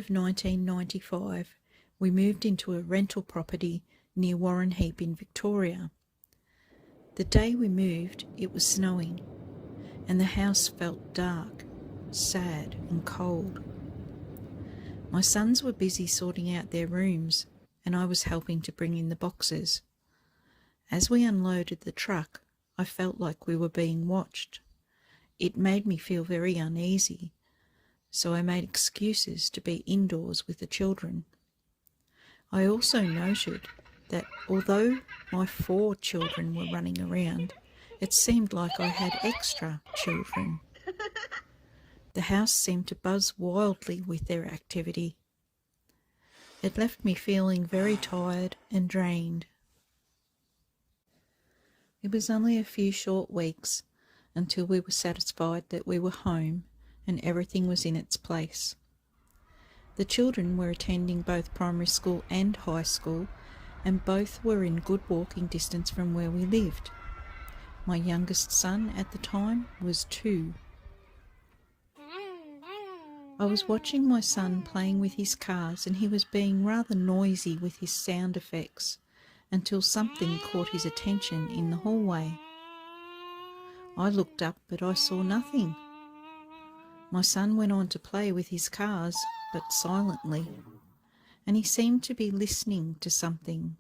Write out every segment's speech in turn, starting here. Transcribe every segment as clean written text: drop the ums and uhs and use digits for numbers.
of 1995, we moved into a rental property near Warren Heap in Victoria. The day we moved, it was snowing, and the house felt dark, sad and cold. My sons were busy sorting out their rooms, and I was helping to bring in the boxes. As we unloaded the truck, I felt like we were being watched. It made me feel very uneasy, so I made excuses to be indoors with the children. I also noted that although my 4 children were running around, it seemed like I had extra children. The house seemed to buzz wildly with their activity. It left me feeling very tired and drained. It was only a few short weeks until we were satisfied that we were home and everything was in its place. The children were attending both primary school and high school, and both were in good walking distance from where we lived. My youngest son at the time was 2. I was watching my son playing with his cars, and he was being rather noisy with his sound effects until something caught his attention in the hallway. I looked up, but I saw nothing. My son went on to play with his cars, but silently, and he seemed to be listening to something.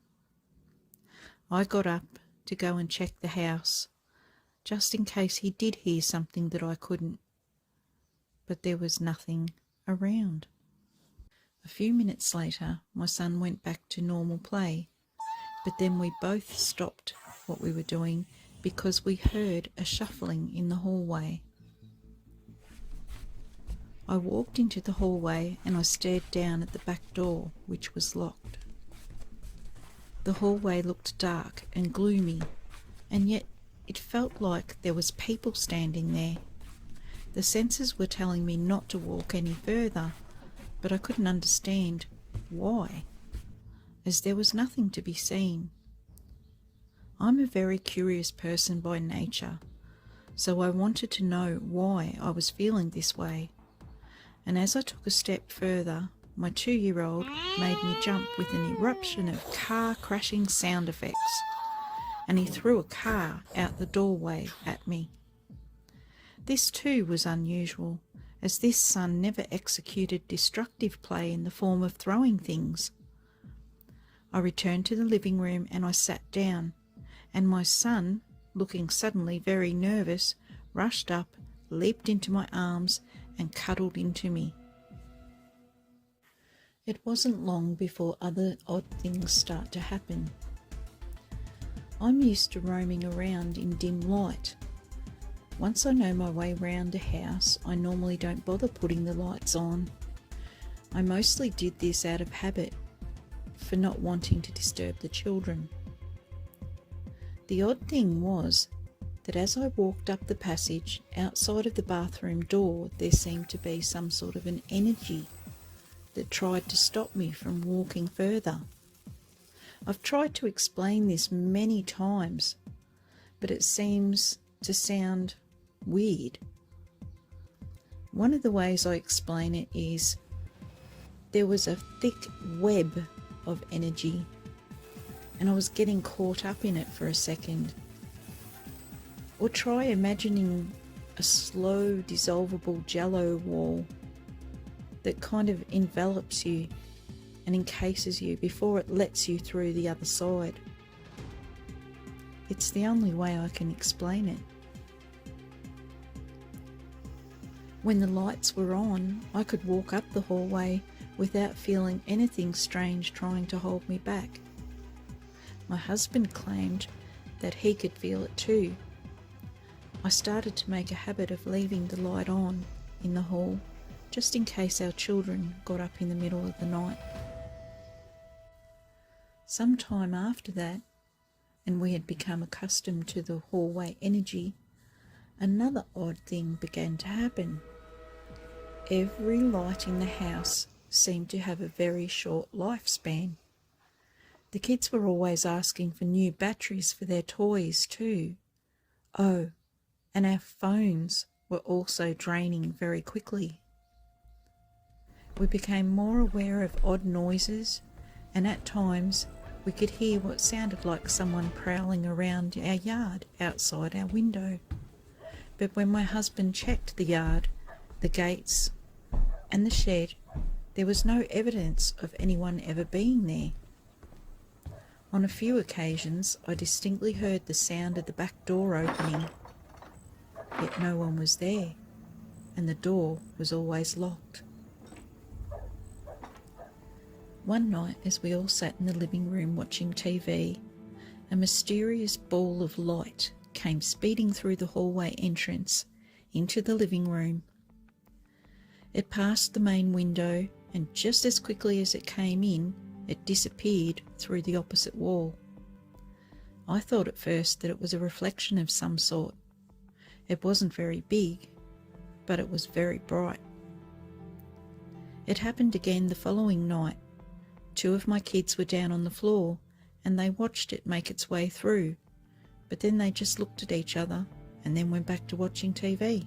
I got up to go and check the house, just in case he did hear something that I couldn't. But there was nothing around. A few minutes later, my son went back to normal play, but then we both stopped what we were doing because we heard a shuffling in the hallway. I walked into the hallway and I stared down at the back door, which was locked. The hallway looked dark and gloomy, and yet it felt like there was people standing there. The senses were telling me not to walk any further, but I couldn't understand why, as there was nothing to be seen. I'm a very curious person by nature, so I wanted to know why I was feeling this way. And as I took a step further, my 2-year-old made me jump with an eruption of car crashing sound effects, and he threw a car out the doorway at me. This too was unusual, as this son never executed destructive play in the form of throwing things. I returned to the living room and I sat down, and my son, looking suddenly very nervous, rushed up, leaped into my arms and cuddled into me. It wasn't long before other odd things start to happen. I'm used to roaming around in dim light. Once I know my way round a house, I normally don't bother putting the lights on. I mostly did this out of habit, for not wanting to disturb the children. The odd thing was that as I walked up the passage outside of the bathroom door, there seemed to be some sort of an energy that tried to stop me from walking further. I've tried to explain this many times, but it seems to sound weird. One of the ways I explain it is there was a thick web of energy, and I was getting caught up in it for a second. Or try imagining a slow dissolvable jello wall that kind of envelops you and encases you before it lets you through the other side. It's the only way I can explain it. When the lights were on, I could walk up the hallway without feeling anything strange trying to hold me back. My husband claimed that he could feel it too. I started to make a habit of leaving the light on in the hall, just in case our children got up in the middle of the night. Some time after that, and we had become accustomed to the hallway energy, another odd thing began to happen. Every light in the house seemed to have a very short lifespan. The kids were always asking for new batteries for their toys too. Oh, and our phones were also draining very quickly. we became more aware of odd noises, and at times we could hear what sounded like someone prowling around our yard outside our window. But when my husband checked the yard, the gates and the shed, there was no evidence of anyone ever being there. On a few occasions I distinctly heard the sound of the back door opening, yet no one was there, and the door was always locked. One night, as we all sat in the living room watching TV, a mysterious ball of light came speeding through the hallway entrance into the living room. It passed the main window, and just as quickly as it came in, it disappeared through the opposite wall. I thought at first that it was a reflection of some sort. It wasn't very big, but it was very bright. It happened again the following night. 2 of my kids were down on the floor, and they watched it make its way through, but then they just looked at each other and then went back to watching TV.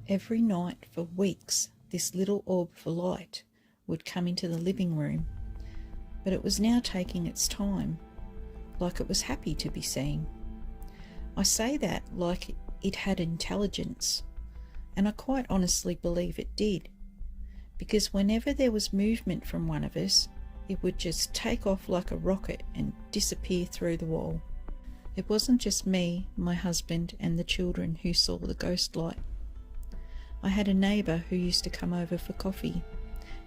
Every night for weeks, this little orb of light would come into the living room, but it was now taking its time, like it was happy to be seen. I say that like it had intelligence, and I quite honestly believe it did, because whenever there was movement from one of us, it would just take off like a rocket and disappear through the wall. It wasn't just me, my husband, and the children who saw the ghost light. I had a neighbour who used to come over for coffee,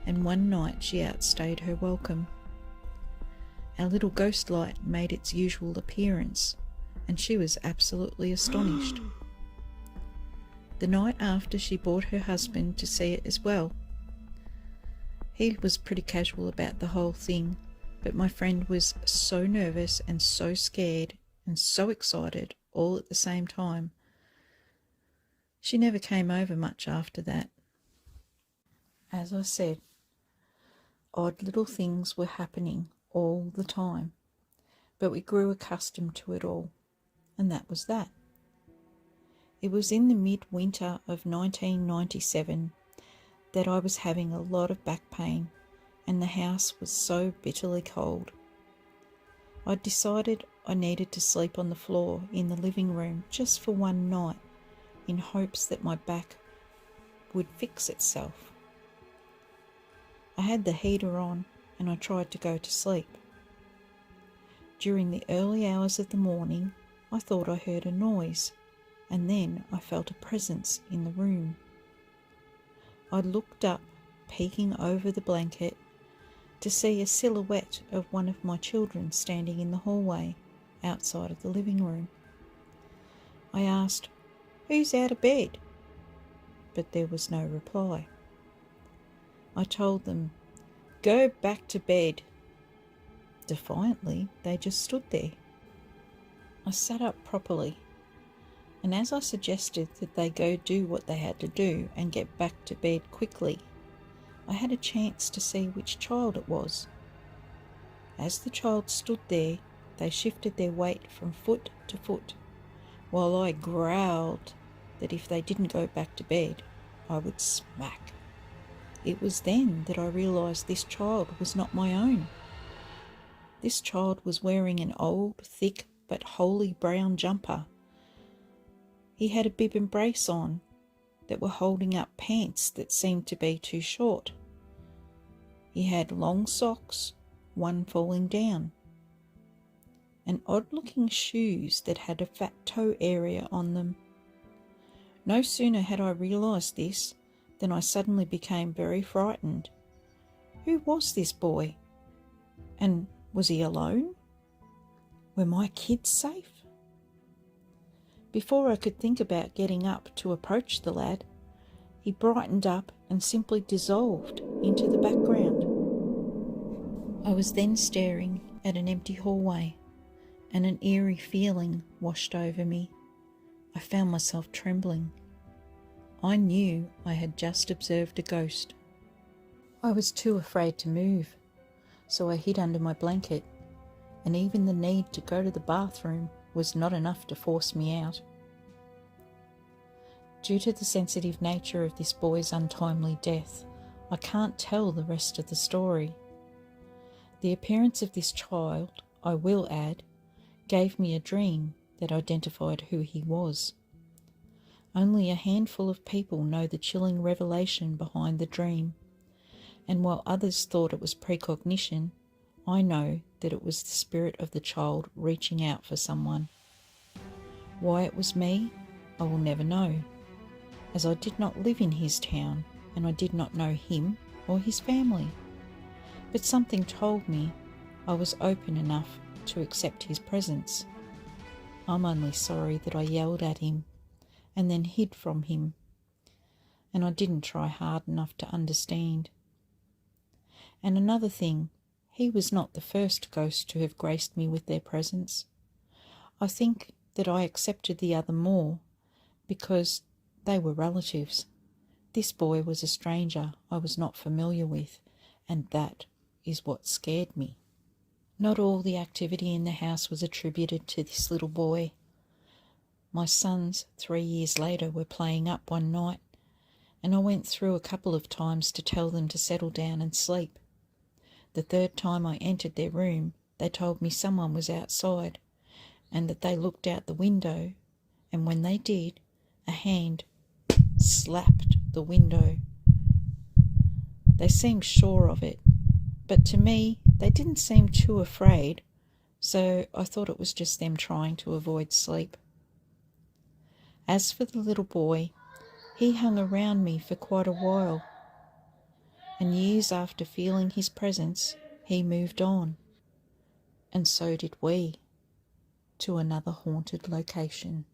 and one night she outstayed her welcome. Our little ghost light made its usual appearance, and she was absolutely astonished. The night after, she brought her husband to see it as well. He was pretty casual about the whole thing, but my friend was so nervous and so scared and so excited all at the same time. She never came over much after that. As I said, odd little things were happening all the time, but we grew accustomed to it all, and that was that. It was in the midwinter of 1997 that I was having a lot of back pain, and the house was so bitterly cold. I decided I needed to sleep on the floor in the living room just for one night, in hopes that my back would fix itself. I had the heater on and I tried to go to sleep. During the early hours of the morning, I thought I heard a noise, and then I felt a presence in the room. I looked up, peeking over the blanket, to see a silhouette of one of my children standing in the hallway outside of the living room. I asked, "Who's out of bed?" But there was no reply. I told them, "Go back to bed." Defiantly, they just stood there. I sat up properly, and as I suggested that they go do what they had to do and get back to bed quickly, I had a chance to see which child it was. As the child stood there, they shifted their weight from foot to foot, while I growled that if they didn't go back to bed, I would smack. It was then that I realised this child was not my own. This child was wearing an old, thick, but wholly brown jumper. He had a bib and brace on that were holding up pants that seemed to be too short. He had long socks, one falling down, and odd-looking shoes that had a fat toe area on them. No sooner had I realised this than I suddenly became very frightened. Who was this boy? And was he alone? Were my kids safe? Before I could think about getting up to approach the lad, he brightened up and simply dissolved into the background. I was then staring at an empty hallway, and an eerie feeling washed over me. I found myself trembling. I knew I had just observed a ghost. I was too afraid to move, so I hid under my blanket, and even the need to go to the bathroom was not enough to force me out. Due to the sensitive nature of this boy's untimely death, I can't tell the rest of the story. The appearance of this child, I will add, gave me a dream that identified who he was. Only a handful of people know the chilling revelation behind the dream, and while others thought it was precognition, I know that it was the spirit of the child reaching out for someone. Why it was me, I will never know, as I did not live in his town and I did not know him or his family. But something told me I was open enough to accept his presence. I'm only sorry that I yelled at him and then hid from him, and I didn't try hard enough to understand. And another thing, he was not the first ghost to have graced me with their presence. I think that I accepted the other more because they were relatives. This boy was a stranger I was not familiar with, and that is what scared me. Not all the activity in the house was attributed to this little boy. My sons, 3 years later, were playing up one night, and I went through a couple of times to tell them to settle down and sleep. The third time I entered their room, they told me someone was outside, and that they looked out the window, and when they did, a hand slapped the window. They seemed sure of it, but to me, they didn't seem too afraid, so I thought it was just them trying to avoid sleep. As for the little boy, he hung around me for quite a while, and years after feeling his presence, he moved on, and so did we, to another haunted location.